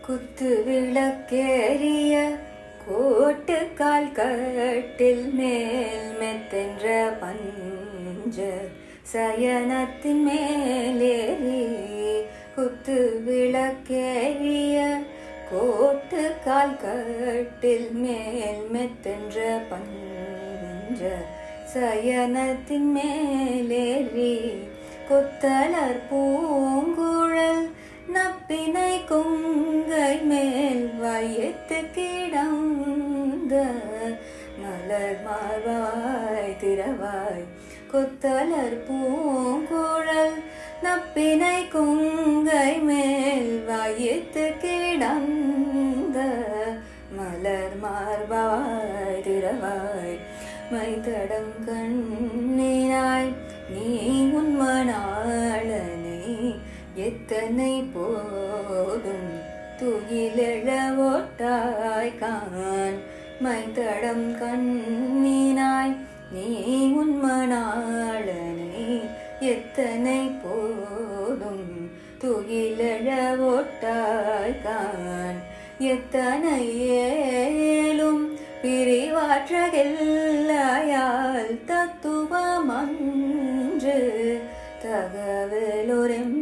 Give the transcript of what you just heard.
குத்து விளக்கேறிய கோட்டுக்கால் கட்டில் மேல் மெத்தென்ற பஞ்ச சயனத்தின் மேலேறி குத்து விளக்கேறிய கோட்டுக்கால் கட்டில் மேல் மெத்தென்ற பஞ்ச சயனத்தின் மேலேறி கொத்தலர் பூங்குழல் நப்பினை கொங்கை மேல் வையத்து கிடந்த மலர் மார்வாய் திரவாய் கொத்தலர் பூங்குழல் நப்பினை கொங்கை மேல் வையத்து கிடந்த மலர் மார்வாய் திரவாய் மைதடம் கண்ணினாய் நீ உன்மனாளனை எத்தனை போதும் துயிலெழ ஓட்டாய் கான் மைதடம் கண்ணினாய் நீ உன்மனாளனை எத்தனை போதும் துயிலெழ ஓட்டாய் கான் எத்தனை ஏலும் பிரிவாற்றகில்லாயால் தத்துவமன்று தகவலொரெம்